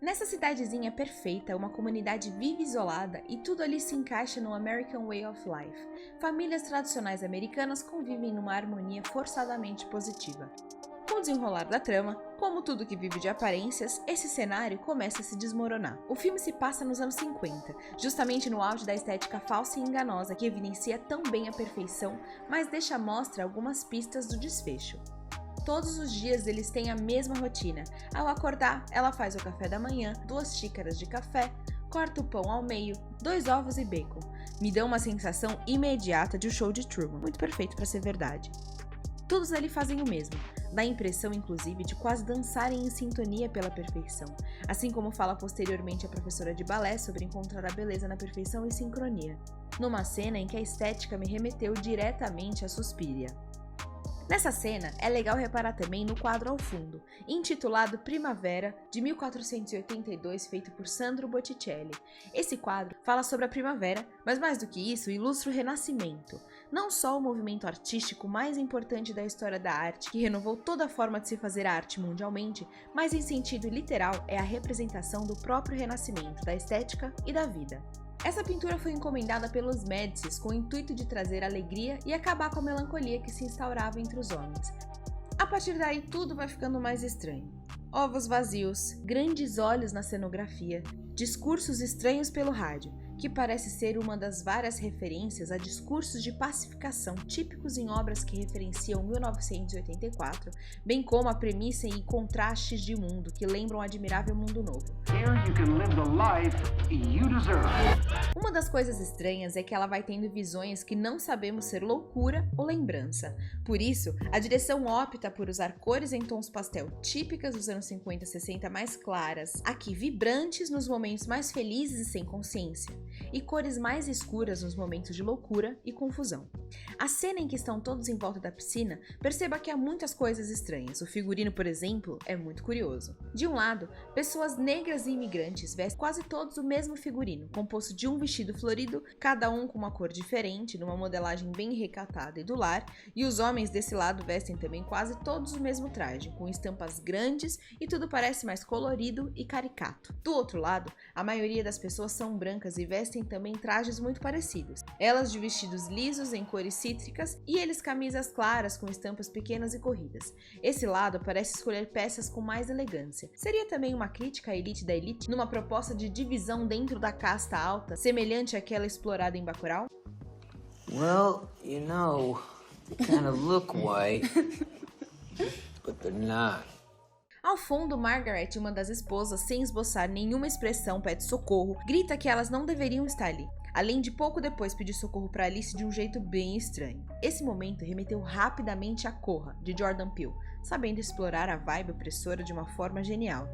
Nessa cidadezinha perfeita, uma comunidade vive isolada e tudo ali se encaixa no American Way of Life. Famílias tradicionais americanas convivem numa harmonia forçadamente positiva. Com o desenrolar da trama, como tudo que vive de aparências, esse cenário começa a se desmoronar. O filme se passa nos anos 50, justamente no auge da estética falsa e enganosa que evidencia tão bem a perfeição, mas deixa à mostra algumas pistas do desfecho. Todos os dias eles têm a mesma rotina. Ao acordar, ela faz o café da manhã, 2 xícaras de café, corta o pão ao meio, 2 ovos e bacon. Me dão uma sensação imediata de um show de Truman, muito perfeito para ser verdade. Todos ali fazem o mesmo, dá a impressão inclusive de quase dançarem em sintonia pela perfeição, assim como fala posteriormente a professora de balé sobre encontrar a beleza na perfeição e sincronia, numa cena em que a estética me remeteu diretamente a Suspiria. Nessa cena, é legal reparar também no quadro ao fundo, intitulado Primavera, de 1482, feito por Sandro Botticelli. Esse quadro fala sobre a primavera, mas mais do que isso, ilustra o Renascimento. Não só o movimento artístico mais importante da história da arte, que renovou toda a forma de se fazer arte mundialmente, mas em sentido literal é a representação do próprio Renascimento, da estética e da vida. Essa pintura foi encomendada pelos Médicis com o intuito de trazer alegria e acabar com a melancolia que se instaurava entre os homens. A partir daí tudo vai ficando mais estranho. Ovos vazios, grandes olhos na cenografia, discursos estranhos pelo rádio, que parece ser uma das várias referências a discursos de pacificação típicos em obras que referenciam 1984, bem como a premissa e contrastes de mundo que lembram o admirável Mundo Novo. Uma das coisas estranhas é que ela vai tendo visões que não sabemos ser loucura ou lembrança. Por isso, a direção opta por usar cores em tons pastel típicas dos anos 50 e 60 mais claras, aqui vibrantes nos momentos mais felizes e sem consciência, e cores mais escuras nos momentos de loucura e confusão. A cena em que estão todos em volta da piscina, perceba que há muitas coisas estranhas. O figurino, por exemplo, é muito curioso. De um lado, pessoas negras e imigrantes vestem quase todos o mesmo figurino, composto de um vestido florido, cada um com uma cor diferente, numa modelagem bem recatada e do lar, e os homens desse lado vestem também quase todos o mesmo traje, com estampas grandes e tudo parece mais colorido e caricato. Do outro lado, a maioria das pessoas são brancas e vestem também trajes muito parecidos, elas de vestidos lisos em cores cítricas e eles camisas claras com estampas pequenas e corridas. Esse lado parece escolher peças com mais elegância. Seria também uma crítica à elite da elite, numa proposta de divisão dentro da casta alta, semelhante àquela explorada em Bacurau? Well, you know, they kind of look white, but they're not. Ao fundo, Margaret, uma das esposas, sem esboçar nenhuma expressão, pede socorro, grita que elas não deveriam estar ali, além de pouco depois pedir socorro para Alice de um jeito bem estranho. Esse momento remeteu rapidamente a Corra, de Jordan Peele, sabendo explorar a vibe opressora de uma forma genial.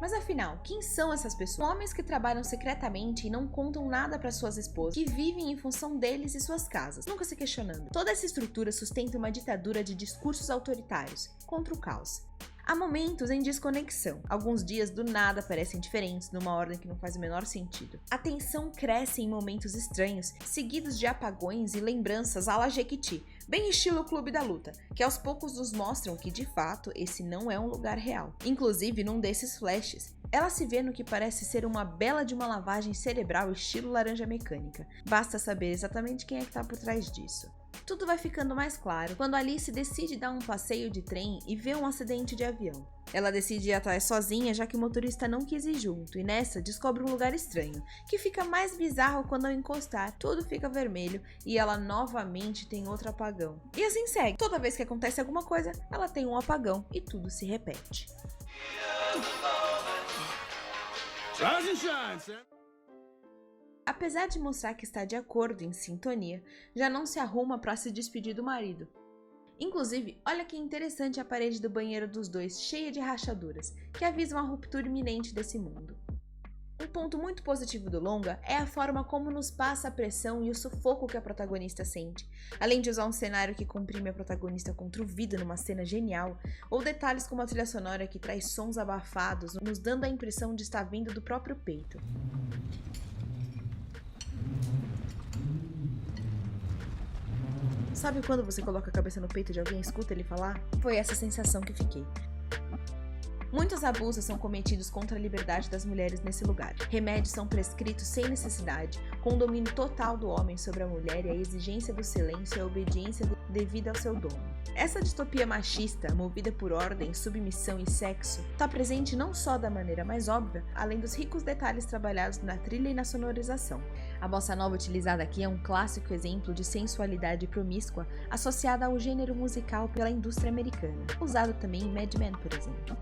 Mas afinal, quem são essas pessoas? Homens que trabalham secretamente e não contam nada para suas esposas, que vivem em função deles e suas casas, nunca se questionando. Toda essa estrutura sustenta uma ditadura de discursos autoritários, contra o caos. Há momentos em desconexão, alguns dias do nada parecem diferentes, numa ordem que não faz o menor sentido. A tensão cresce em momentos estranhos, seguidos de apagões e lembranças à la Jequiti, bem estilo Clube da Luta, que aos poucos nos mostram que de fato esse não é um lugar real. Inclusive num desses flashes, ela se vê no que parece ser uma bela de uma lavagem cerebral estilo Laranja Mecânica. Basta saber exatamente quem é que está por trás disso. Tudo vai ficando mais claro quando Alice decide dar um passeio de trem e vê um acidente de avião. Ela decide ir atrás sozinha, já que o motorista não quis ir junto, e nessa descobre um lugar estranho, que fica mais bizarro quando ao encostar, tudo fica vermelho e ela novamente tem outro apagão. E assim segue. Toda vez que acontece alguma coisa, ela tem um apagão e tudo se repete. Apesar de mostrar que está de acordo em sintonia, já não se arruma para se despedir do marido. Inclusive, olha que interessante a parede do banheiro dos dois, cheia de rachaduras, que avisam a ruptura iminente desse mundo. Um ponto muito positivo do longa é a forma como nos passa a pressão e o sufoco que a protagonista sente, além de usar um cenário que comprime a protagonista contra o vidro numa cena genial, ou detalhes como a trilha sonora que traz sons abafados, nos dando a impressão de estar vindo do próprio peito. Sabe quando você coloca a cabeça no peito de alguém e escuta ele falar? Foi essa sensação que fiquei. Muitos abusos são cometidos contra a liberdade das mulheres nesse lugar. Remédios são prescritos sem necessidade, com o domínio total do homem sobre a mulher e a exigência do silêncio e a obediência devida ao seu dono. Essa distopia machista, movida por ordem, submissão e sexo, está presente não só da maneira mais óbvia, além dos ricos detalhes trabalhados na trilha e na sonorização. A bossa nova utilizada aqui é um clássico exemplo de sensualidade promíscua associada ao gênero musical pela indústria americana, usado também em Mad Men, por exemplo.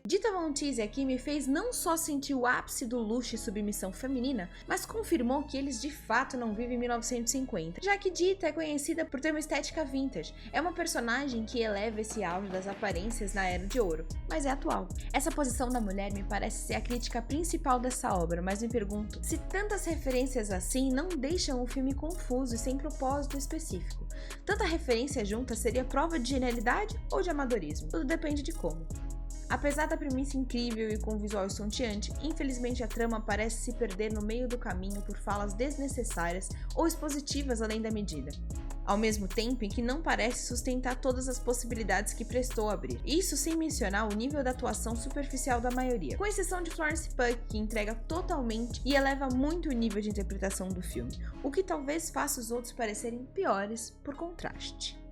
Dita Von Teese aqui me fez não só sentir o ápice do luxo e submissão feminina, mas confirmou que eles de fato não vivem em 1950, já que Dita é conhecida por ter uma estética vintage. É uma personagem que eleva esse auge das aparências na Era de Ouro, mas é atual. Essa posição da mulher me parece ser a crítica principal dessa obra, mas me pergunto se tantas referências assim não deixam o filme confuso e sem propósito específico. Tanta referência junta seria prova de genialidade ou de amadorismo? Tudo depende de como. Apesar da premissa incrível e com um visual estonteante, infelizmente a trama parece se perder no meio do caminho por falas desnecessárias ou expositivas além da medida, ao mesmo tempo em que não parece sustentar todas as possibilidades que prestou abrir. Isso sem mencionar o nível da atuação superficial da maioria, com exceção de Florence Pugh, que entrega totalmente e eleva muito o nível de interpretação do filme, o que talvez faça os outros parecerem piores por contraste.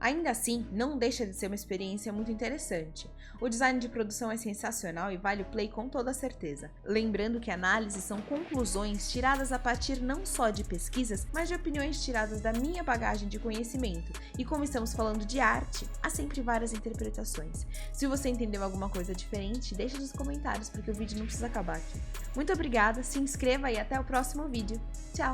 Ainda assim, não deixa de ser uma experiência muito interessante. O design de produção é sensacional e vale o play com toda certeza. Lembrando que análises são conclusões tiradas a partir não só de pesquisas, mas de opiniões tiradas da minha bagagem de conhecimento. E como estamos falando de arte, há sempre várias interpretações. Se você entendeu alguma coisa diferente, deixa nos comentários, porque o vídeo não precisa acabar aqui. Muito obrigada, se inscreva e até o próximo vídeo. Tchau!